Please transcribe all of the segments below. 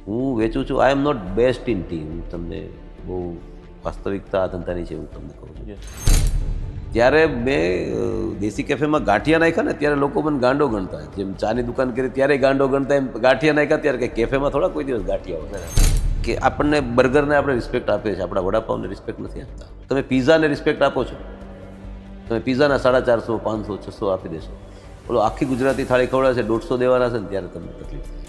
હું વેચું છું. I am not best in tea. હું તમને બહુ વાસ્તવિકતા આ ધંધાની છે એવું તમને કહું છું. ત્યારે મેં દેશી કેફેમાં ગાંઠિયા નાખ્યા ને ત્યારે લોકો મને ગાંડો ગણતા. જેમ ચાની દુકાન કરી ત્યારે ગાંડો ગણતા, એમ ગાંઠિયા નાખ્યા ત્યારે કે કેફેમાં થોડા કોઈ દિવસ ગાંઠિયા હોય. કે આપણને બર્ગરને આપણે રિસ્પેક્ટ આપીએ છીએ, આપણા વડાપાવને રિસ્પેક્ટ નથી આપતા. તમે પિઝાને રિસ્પેક્ટ આપો છો, તમે પિઝાના 450, 500, 600 આપી દેશો. બોલો આખી ગુજરાતી થાળી ખવડાવશે 150 દેવાના છે ને ત્યારે તમને તકલીફ થાય.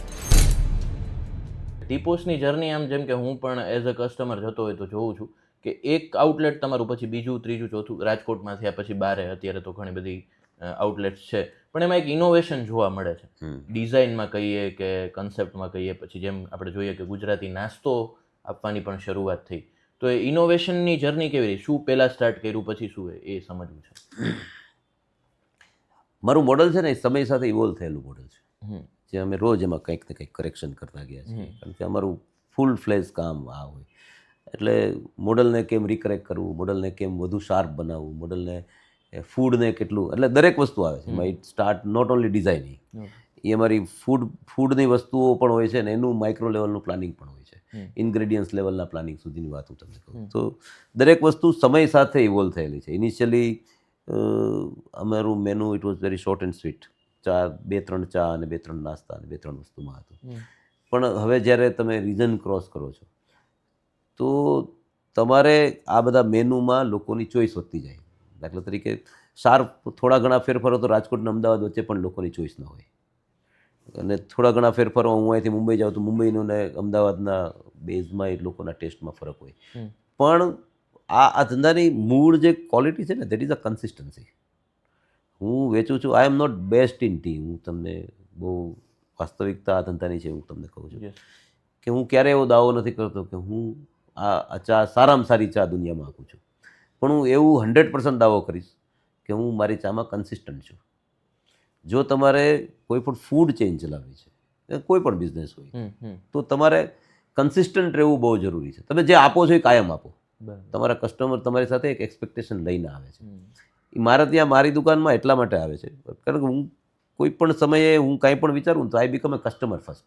ટીપોસની જર્ની આમ જેમ કે હું પણ એઝ અ કસ્ટમર જતો હોય તો જોઉં છું કે એક આઉટલેટ તમારું પછી બીજું ત્રીજું ચોથું રાજકોટમાં થયા પછી બારે, અત્યારે તો ઘણી બધી આઉટલેટ્સ છે, પણ એમાં એક ઇનોવેશન જોવા મળે છે. ડિઝાઇનમાં કહીએ કે કન્સેપ્ટમાં કહીએ, પછી જેમ આપણે જોઈએ કે ગુજરાતી નાસ્તો આપવાની પણ શરૂઆત થઈ, તો એ ઇનોવેશનની જર્ની કેવી રહી? શું પહેલાં સ્ટાર્ટ કર્યું પછી શું એ સમજવું છે. મારું મોડલ છે ને એ સમય સાથે ઇવોલ્વ થયેલું મોડલ છે, જે અમે રોજ એમાં કંઈક ને કંઈક કરેક્શન કરતા ગયા છીએ. કારણ કે અમારું ફૂલ ફ્લેજ કામ આ હોય, એટલે મોડલને કેમ રિકરેક્ટ કરવું, મોડલને કેમ વધુ શાર્પ બનાવવું, મોડલને ફૂડને કેટલું, એટલે દરેક વસ્તુ આવે છે એમાં. It start not only designing, એ અમારી ફૂડની વસ્તુઓ પણ હોય છે ને એનું માઇક્રો લેવલનું પ્લાનિંગ પણ હોય છે, ઇન્ગ્રેડિયન્ટ્સ લેવલના પ્લાનિંગ સુધીની વાત હું તમને કહું તો દરેક વસ્તુ સમય સાથે ઇવોલ્વ થયેલી છે. ઇનિશિયલી અમારું menu it was very short and sweet. 2-3 ચા અને 2-3 નાસ્તા અને 2-3 વસ્તુમાં હતું. પણ હવે જ્યારે તમે રીજન ક્રોસ કરો છો તો તમારે આ બધા મેનુમાં લોકોની ચોઈસ વધતી જાય. દાખલા તરીકે શાર્પ થોડા ઘણા ફેરફારો તો રાજકોટ અને અમદાવાદ વચ્ચે પણ લોકોની ચોઈસ ન હોય, અને થોડા ઘણા ફેરફારો હું અહીંથી મુંબઈ જાઉં તો મુંબઈનું ને અમદાવાદના બેઝમાં એ લોકોના ટેસ્ટમાં ફરક હોય. પણ આ ધંધાની મૂળ જે ક્વોલિટી છે ને, દેટ ઇઝ અ કન્સિસ્ટન્સી. હું વેચું છું. I am not best in tea. હું તમને બહુ વાસ્તવિકતા આ ધંધાની છે એવું તમને કહું છું કે હું ક્યારેય એવો દાવો નથી કરતો કે હું આ ચા સારામાં સારી ચા દુનિયામાં આપું છું, પણ હું એવું 100% દાવો કરીશ કે હું મારી ચામાં કન્સિસ્ટન્ટ છું. જો તમારે કોઈ પણ ફૂડ ચેઇન ચલાવવી છે, કોઈ પણ બિઝનેસ હોય, તો તમારે કન્સિસ્ટન્ટ રહેવું બહુ જરૂરી છે. તમે જે આપો છો એ કાયમ આપો. તમારા કસ્ટમર તમારી સાથે એક એક્સપેક્ટેશન લઈને આવે છે. એ મારા ત્યાં મારી દુકાનમાં એટલા માટે આવે છે કારણ કે હું કોઈ પણ સમયે હું કાંઈ પણ વિચારું તો I become A customer first.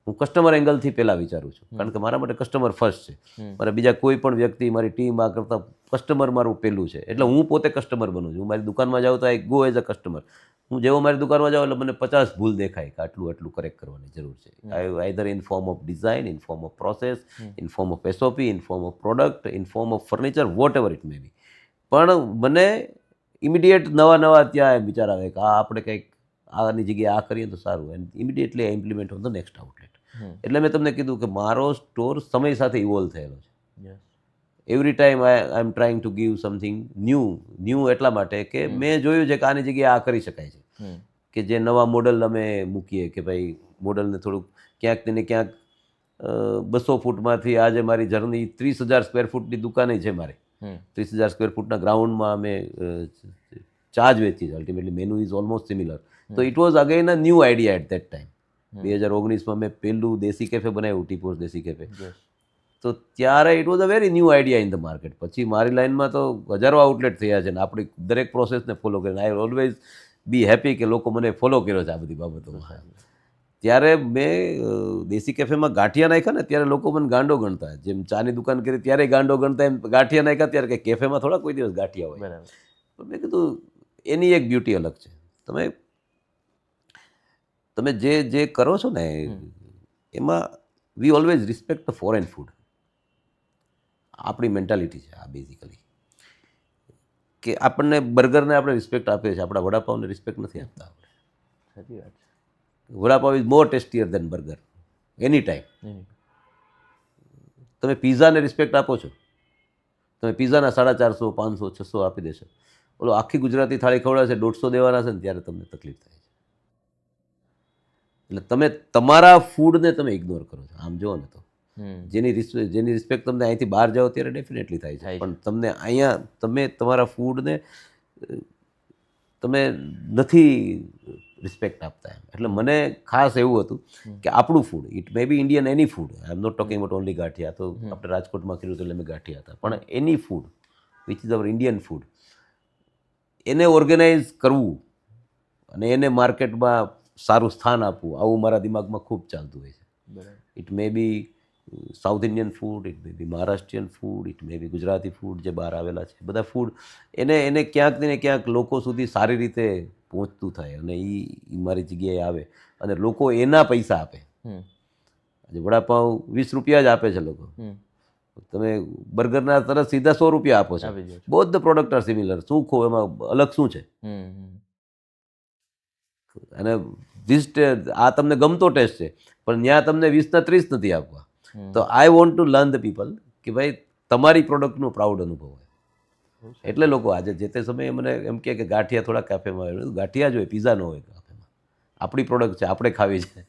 હું કસ્ટમર એંગલથી પહેલાં વિચારું છું, કારણ કે મારા માટે કસ્ટમર ફર્સ્ટ છે. મારા બીજા કોઈ પણ વ્યક્તિ, મારી ટીમ આ કરતાં કસ્ટમર મારું પહેલું છે. એટલે હું પોતે કસ્ટમર બનું છું. હું મારી દુકાનમાં જાઉં તો I go as a customer. હું જેવો મારી દુકાનમાં જાઉં એટલે મને 50 ભૂલ દેખાય કે આટલું કરેક્ટ કરવાની જરૂર છે. Either in form of design, in form of process, in form of SOP, in form of product, in form of furniture, whatever it may be. પણ મને ઇમિડિયેટ નવા ત્યાં વિચાર આવે કે આપણે કંઈક આની જગ્યાએ આ કરીએ તો સારું, and immediately I implement on the next outlet. એટલે મેં તમને કીધું કે મારો સ્ટોર સમય સાથે ઇવોલ્વ થયેલો છે. Every time I M trying to give something new એટલા માટે કે મેં જોયું છે કે આની જગ્યાએ આ કરી શકાય છે. કે જે નવા મોડલ અમે મૂકીએ કે ભાઈ મોડલને થોડુંક ક્યાંક ને ક્યાંક 200 ફૂટમાંથી આજે મારી જર્ની 30,000 સ્ક્વેર ફૂટની દુકાને છે મારે. 30,000 સ્ક્વેર ફૂટના ગ્રાઉન્ડમાં અમે ચા જ વેચી છે. Ultimately menu is almost similar. તો it was again a new idea at that time. 2019માં મેં પહેલું દેશી કેફે બનાવ્યું, ટીપોસ દેશી કેફે. તો ત્યારે it was a very new idea in the market. પછી મારી લાઈનમાં તો હજારો આઉટલેટ થયા છે ને આપણી દરેક પ્રોસેસને ફોલો કરીને આઈ ઓલવેઝ બી હેપી કે લોકો મને ફોલો કર્યો છે આ બધી બાબતોમાં. ત્યારે મેં દેશી કેફેમાં ગાંઠિયા નાખ્યા ને ત્યારે લોકો મને ગાંડો ગણતા. જેમ ચાની દુકાન કરી ત્યારે ગાંડો ગણતા, એમ ગાંઠિયા નાખ્યા ત્યારે કે કેફેમાં થોડા કોઈ દિવસ ગાંઠિયા હોય. મેં કીધું એની એક બ્યુટી અલગ છે. તમે જે કરો છો ને એમાં વી always respect the foreign food. આપણી મેન્ટાલિટી છે આ બેઝિકલી, કે આપણને બર્ગરને આપણે રિસ્પેક્ટ આપીએ છીએ, આપણા વડાપાવને રિસ્પેક્ટ નથી આપતા આપણે. સાચી વાત છે. Vada pav is more tastier than burger any time. તમે પિઝાને રિસ્પેક્ટ આપો છો, તમે પિઝાના 450, 500, 600 આપી દેશો. બોલો આખી ગુજરાતી થાળી ખવડાવશે 150 દેવાના છે ને ત્યારે તમને તકલીફ થાય છે. એટલે તમે તમારા ફૂડને તમે ઇગ્નોર કરો છો. આમ જુઓ ને તો જેની રિસ્પેક્ટ તમને અહીંથી બહાર જાઓ ત્યારે ડેફિનેટલી થાય છે, પણ તમને અહીંયા તમે તમારા ફૂડને તમે નથી રિસ્પેક્ટ આપતા એમ. એટલે મને ખાસ એવું હતું કે આપણું food, it may be Indian any food, I am not talking about only ganthiya. તો આપણે રાજકોટમાં કર્યું તો એટલે મેં ગાંઠિયા હતા, પણ any food which is our Indian food, એને ઓર્ગેનાઇઝ કરવું અને એને માર્કેટમાં સારું સ્થાન આપવું, આવું મારા દિમાગમાં ખૂબ ચાલતું હોય છે. It may be South Indian food, it may be Maharashtrian food, it may be Gujarati food જે બહાર આવેલા છે બધા ફૂડ એને ક્યાંક ને ક્યાંક લોકો સુધી સારી રીતે પહોંચતું થાય અને એ મારી જગ્યાએ આવે અને લોકો એના પૈસા આપે. આજે વડાપાઉં 20 રૂપિયા જ આપે છે લોકો, તમે બર્ગરના તરત સીધા 100 રૂપિયા આપો છો. આવી જાય છે. Both the product are similar. શું ખો એમાં અલગ શું છે? અને આ તમને ગમતો ટેસ્ટ છે પણ ત્યાં તમને 20 ના 30 નથી આપવા. તો I want to learn the people કે ભાઈ તમારી પ્રોડક્ટનો પ્રાઉડ અનુભવ હોય. એટલે લોકો આજે જે તે સમયે મને એમ કહે કે ગાંઠિયા થોડા કાફેમાં આવે, ગાંઠિયા જ હોય, પીઝા ન હોય કાફેમાં. આપણી પ્રોડક્ટ છે, આપણે ખાવી છે.